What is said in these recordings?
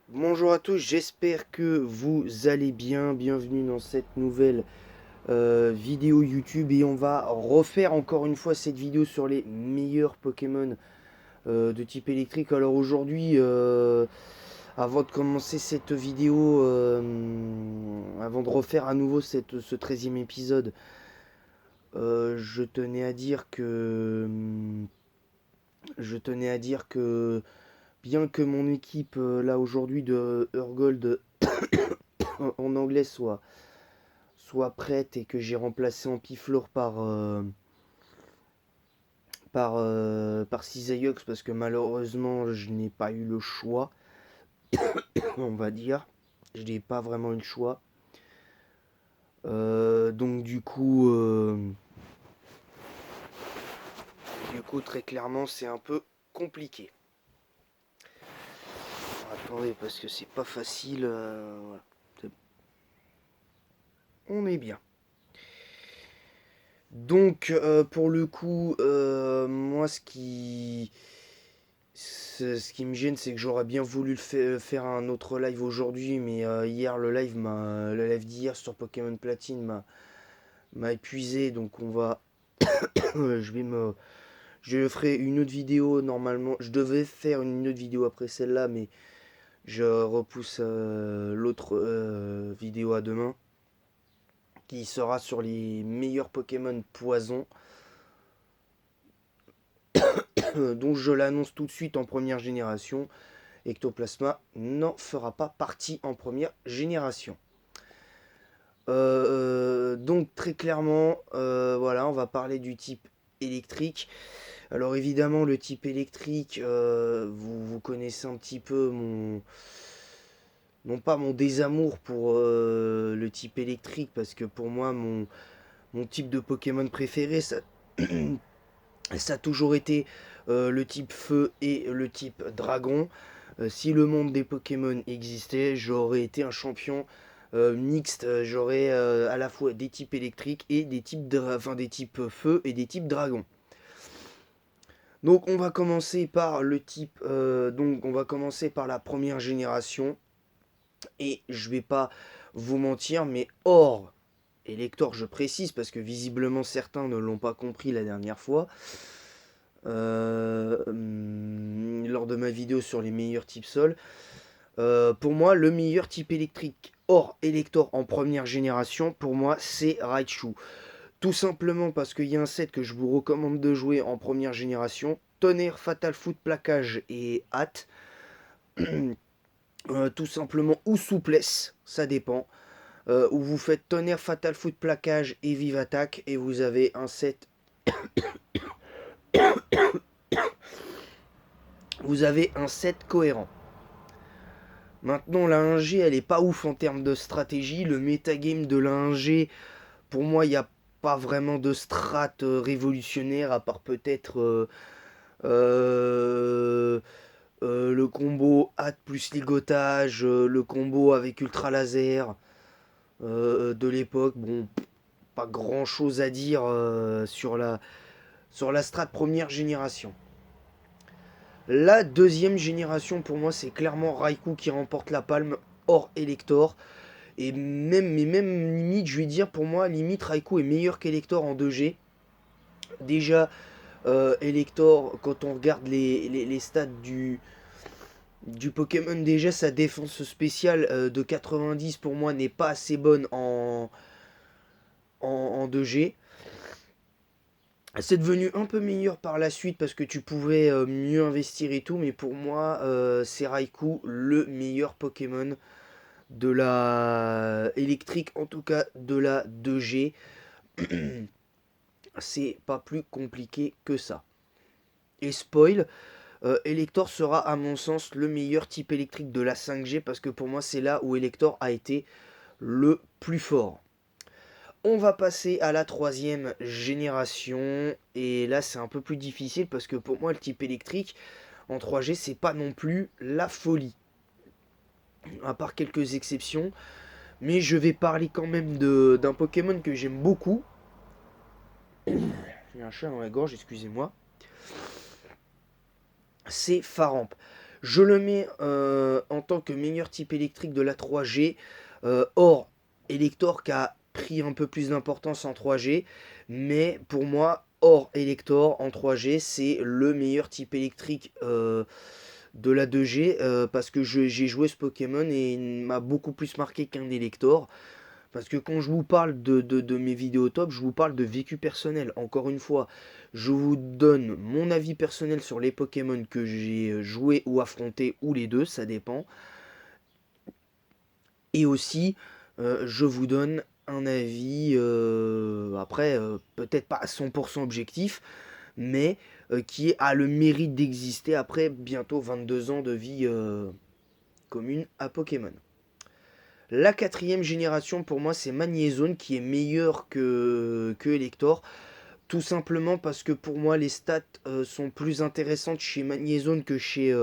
Bonjour à tous, j'espère que vous allez bien. Bienvenue dans cette nouvelle vidéo YouTube et on va refaire encore une fois cette vidéo sur les meilleurs Pokémon de type électrique. Alors aujourd'hui, avant de commencer cette vidéo, avant de refaire à nouveau ce 13e épisode, je tenais à dire que bien que mon équipe là aujourd'hui de Urgold en anglais soit prête et que j'ai remplacé Ampiflore par Cisaillux parce que malheureusement je n'ai pas eu le choix, on va dire. Je n'ai pas vraiment eu le choix. Donc du coup très clairement c'est un peu compliqué. Attendez parce que c'est pas facile. Voilà. On est bien. Donc pour le coup, moi ce qui me gêne, c'est que j'aurais bien voulu faire un autre live aujourd'hui, mais hier le live d'hier sur Pokémon Platine m'a épuisé, donc je vais me, je ferai une autre vidéo normalement. Je devais faire une autre vidéo après celle-là, mais je repousse l'autre vidéo à demain, qui sera sur les meilleurs Pokémon poison. Donc je l'annonce tout de suite en première génération. Ectoplasma n'en fera pas partie en première génération. Donc très clairement, voilà, on va parler du type électrique. Alors évidemment, le type électrique, vous connaissez un petit peu non pas mon désamour pour le type électrique, parce que pour moi, mon type de Pokémon préféré, ça a toujours été le type feu et le type dragon. Si le monde des Pokémon existait, j'aurais été un champion mixte. J'aurais à la fois des types électriques et des types feu et des types dragon. Donc on va commencer par on va commencer par la première génération. Et je vais pas vous mentir, mais hors Elector, je précise parce que visiblement certains ne l'ont pas compris la dernière fois. Lors de ma vidéo sur les meilleurs types sol. Pour moi, le meilleur type électrique hors Elector en première génération, pour moi, c'est Raichu. Tout simplement parce qu'il y a un set que je vous recommande de jouer en première génération. Tonnerre, Fatal Foot, Plaquage et Hâte. Tout simplement, ou souplesse, ça dépend. Où vous faites Tonnerre, Fatal Foot, Plaquage et Vive Attaque. Et vous avez un set. Vous avez un set cohérent. Maintenant, la 1G, elle est pas ouf en termes de stratégie. Le metagame de la 1G, pour moi, il n'y a pas vraiment de strat révolutionnaire, à part peut-être euh, le combo hâte plus ligotage, le combo avec ultra laser de l'époque. Bon, pas grand chose à dire sur la strat première génération. La deuxième génération, pour moi, c'est clairement Raikou qui remporte la palme hors Elector. Mais même limite, je vais dire, pour moi, limite, Raikou est meilleur qu'Elector en 2G. Déjà, Elector, quand on regarde les stats du Pokémon, déjà, sa défense spéciale de 90, pour moi, n'est pas assez bonne en 2G. C'est devenu un peu meilleur par la suite parce que tu pouvais mieux investir et tout, mais pour moi, c'est Raikou le meilleur Pokémon de la électrique, en tout cas de la 2G. C'est pas plus compliqué que ça. Et spoil, Elector sera à mon sens le meilleur type électrique de la 5G parce que pour moi c'est là où Elector a été le plus fort. On va passer à la troisième génération et là c'est un peu plus difficile parce que pour moi le type électrique en 3G c'est pas non plus la folie. À part quelques exceptions, mais je vais parler quand même d'un Pokémon que j'aime beaucoup. J'ai un chat dans la gorge, excusez-moi. C'est Faramp. Je le mets en tant que meilleur type électrique de la 3G. Or, Elector qui a pris un peu plus d'importance en 3G. Mais pour moi, Or Elector en 3G, c'est le meilleur type électrique de la 2G. Parce que j'ai joué ce Pokémon et il m'a beaucoup plus marqué qu'un Elector. Parce que quand je vous parle de mes vidéos top, je vous parle de vécu personnel. Encore une fois, je vous donne mon avis personnel sur les Pokémon que j'ai joué ou affronté, ou les deux, ça dépend. Et aussi, je vous donne un avis, après, peut-être pas à 100% objectif, mais qui a le mérite d'exister après bientôt 22 ans de vie commune à Pokémon. La quatrième génération, pour moi, c'est Magnézone qui est meilleur que Elector. Tout simplement parce que pour moi, les stats sont plus intéressantes chez Magnézone que chez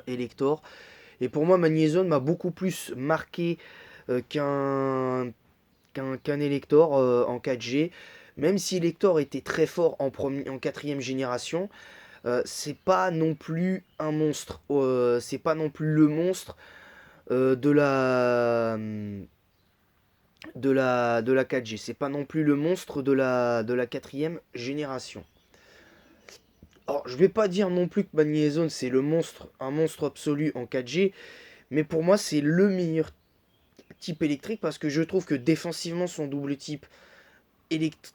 Elector. Et pour moi, Magnézone m'a beaucoup plus marqué qu'un Elector en 4G. Même si Elector était très fort en quatrième génération, c'est pas non plus un monstre. C'est pas non plus le monstre de la 4G. C'est pas non plus le monstre de la quatrième génération. Alors, je vais pas dire non plus que Magnézone c'est un monstre absolu en 4G, mais pour moi c'est le meilleur type électrique parce que je trouve que défensivement son double type élect-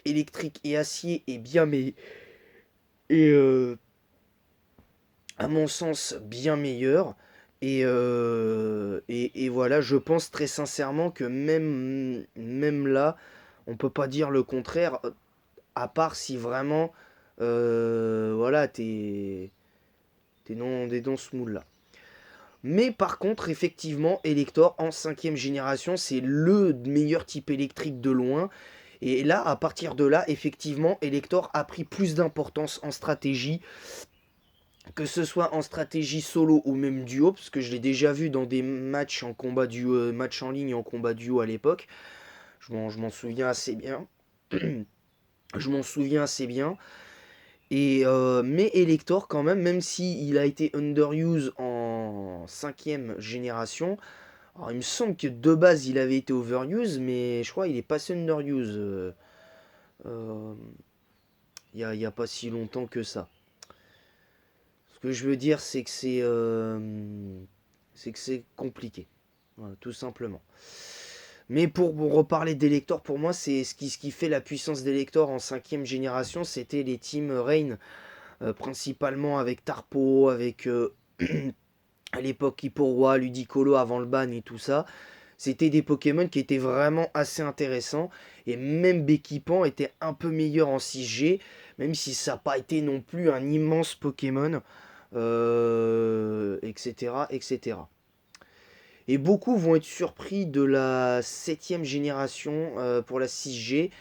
électrique et acier est bien mais et à mon sens bien meilleur. Et voilà, je pense très sincèrement que même là, on peut pas dire le contraire, à part si vraiment, voilà, t'es dans ce mood-là. Mais par contre, effectivement, Elector en cinquième génération, c'est le meilleur type électrique de loin. Et là, à partir de là, effectivement, Elector a pris plus d'importance en stratégie, que ce soit en stratégie solo ou même duo, parce que je l'ai déjà vu dans des matchs en combat duo, matchs en ligne et en combat duo à l'époque. Je m'en souviens assez bien. Je m'en souviens assez bien. Mais Elector, quand même si il a été underuse en cinquième génération, alors il me semble que de base il avait été overuse, mais je crois qu'il est passé underuse euh, il y a pas si longtemps que ça. Ce que je veux dire, c'est que c'est compliqué. Voilà, tout simplement. Mais pour reparler d'Elector, pour moi, c'est ce qui fait la puissance d'Elector en cinquième génération, c'était les teams Rain, principalement avec Tarpo, avec à l'époque Hipporoi, Ludicolo avant le ban et tout ça. C'était des Pokémon qui étaient vraiment assez intéressants. Et même Béquipan était un peu meilleur en 6G, même si ça n'a pas été non plus un immense Pokémon, etc., etc. Et beaucoup vont être surpris de la septième génération pour la 6G,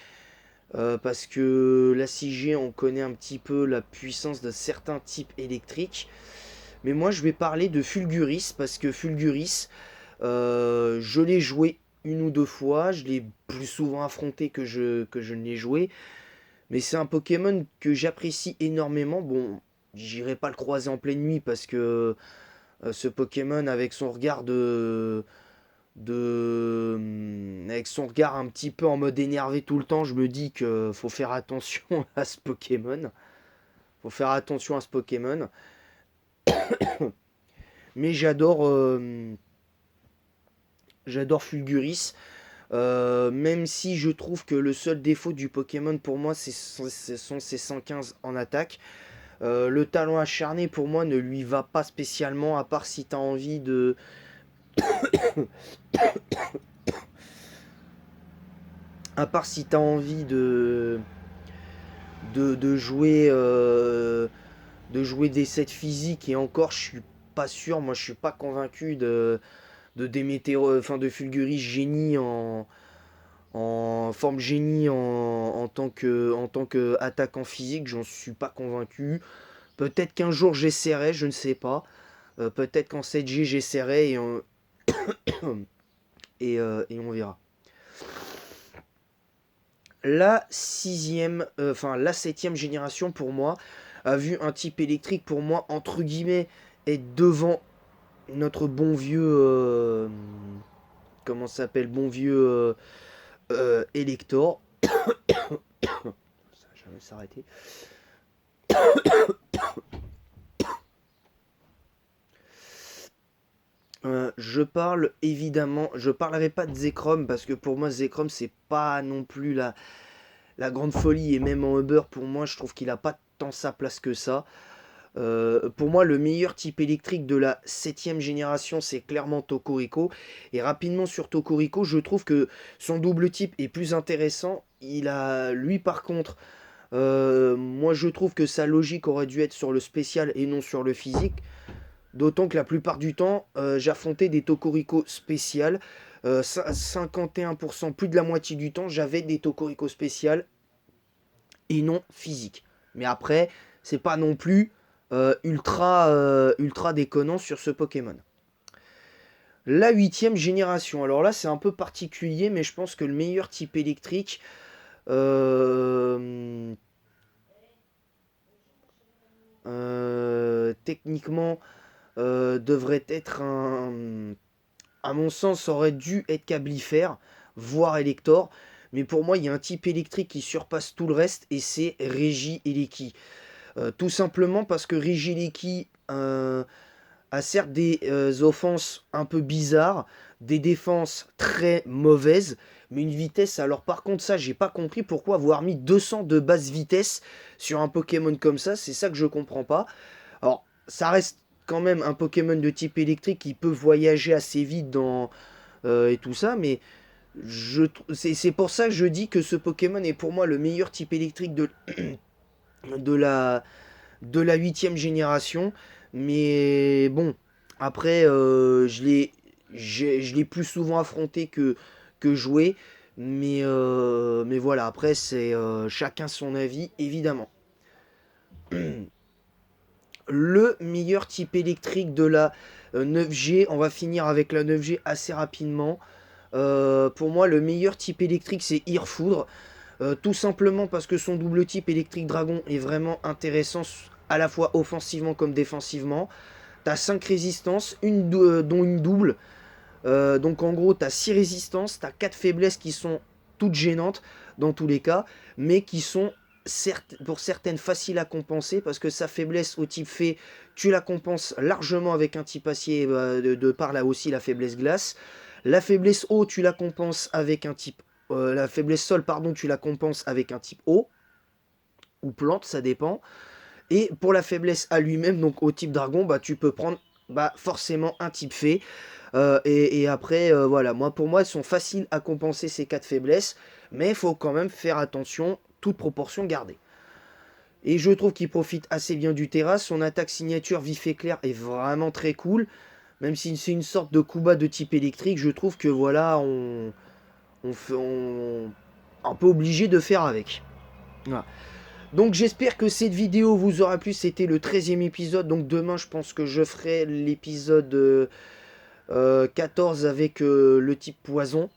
parce que la 6G, on connaît un petit peu la puissance de certains types électriques. Mais moi, je vais parler de Fulguris, parce que Fulguris, je l'ai joué une ou deux fois, je l'ai plus souvent affronté que je ne l'ai joué. Mais c'est un Pokémon que j'apprécie énormément. Bon, j'irai pas le croiser en pleine nuit parce que ce Pokémon avec son regard avec son regard un petit peu en mode énervé tout le temps, je me dis que faut faire attention à ce Pokémon. Faut faire attention à ce Pokémon. Mais j'adore Fulguris. Même si je trouve que le seul défaut du Pokémon pour moi, ce sont ses 115 en attaque. Le talon acharné pour moi ne lui va pas spécialement, à part si tu as envie de. À part si tu as envie de jouer des sets physiques, et encore, je suis pas sûr. Moi, je suis pas convaincu de Démétéo, enfin de Fulguris génie en forme génie en tant que attaquant physique, j'en suis pas convaincu. Peut-être qu'un jour j'essaierai, je ne sais pas. Peut-être qu'en 7G j'essaierai et on verra. La septième génération pour moi. a vu un type électrique, pour moi, entre guillemets, être devant notre bon vieux... comment ça s'appelle? Bon vieux Elector. Ça va jamais s'arrêter. Je parle évidemment, je parlerai pas de Zekrom parce que pour moi Zekrom c'est pas non plus la grande folie, et même en Uber pour moi je trouve qu'il a pas tant sa place que ça. Pour moi le meilleur type électrique de la 7ème génération c'est clairement Tocorico, et rapidement sur Tocorico je trouve que son double type est plus intéressant. Il a lui par contre, moi je trouve que sa logique aurait dû être sur le spécial et non sur le physique. D'autant que la plupart du temps, j'affrontais des Tocorico spéciales. 51%, plus de la moitié du temps, j'avais des Tocorico spéciales et non physiques. Mais après, c'est pas non plus ultra déconnant sur ce Pokémon. La 8ème génération. Alors là, c'est un peu particulier, mais je pense que le meilleur type électrique... techniquement... devrait être à mon sens, aurait dû être Cablifère, voire Elector. Mais pour moi, il y a un type électrique qui surpasse tout le reste, et c'est Regieleki. Tout simplement parce que Regieleki a certes des offenses un peu bizarres, des défenses très mauvaises, mais une vitesse, alors par contre ça j'ai pas compris pourquoi avoir mis 200 de basse vitesse sur un Pokémon comme ça, c'est ça que je comprends pas. Alors ça reste quand même un Pokémon de type électrique qui peut voyager assez vite et tout ça, mais c'est pour ça que je dis que ce Pokémon est pour moi le meilleur type électrique de la, de la 8ème génération. Mais bon, après, je l'ai plus souvent affronté que joué. Mais voilà, après, c'est chacun son avis, évidemment. Le meilleur type électrique de la 9G. On va finir avec la 9G assez rapidement. Pour moi, le meilleur type électrique, c'est Irfoudre. Tout simplement parce que son double type électrique dragon est vraiment intéressant, à la fois offensivement comme défensivement. T'as 5 résistances, dont une double. Donc en gros, t'as 6 résistances, t'as 4 faiblesses qui sont toutes gênantes dans tous les cas, mais qui sont pour certaines faciles à compenser, parce que sa faiblesse au type fée, tu la compenses largement avec un type acier, de par là aussi la faiblesse glace. La faiblesse eau, tu la compenses avec un type... la faiblesse sol, pardon, tu la compenses avec un type eau, ou plante, ça dépend. Et pour la faiblesse à lui-même, donc au type dragon, bah, tu peux prendre forcément un type fée. Et après, voilà, pour moi, elles sont faciles à compenser ces 4 faiblesses, mais il faut quand même faire attention, toute proportion gardée. Et je trouve qu'il profite assez bien du terrain. Son attaque signature vif éclair est vraiment très cool. Même si c'est une sorte de Kuba de type électrique, je trouve que voilà, un peu obligé de faire avec. Voilà. Donc j'espère que cette vidéo vous aura plu. C'était le 13e épisode. Donc demain, je pense que je ferai l'épisode 14 avec le type poison.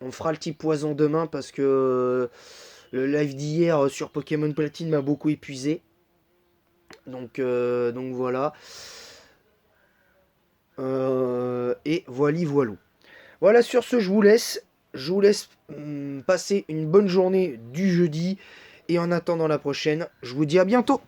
On fera le type poison demain parce que le live d'hier sur Pokémon Platine m'a beaucoup épuisé. Donc voilà. Et voilou. Voilà, sur ce, je vous laisse. Je vous laisse passer une bonne journée du jeudi. Et en attendant la prochaine, je vous dis à bientôt.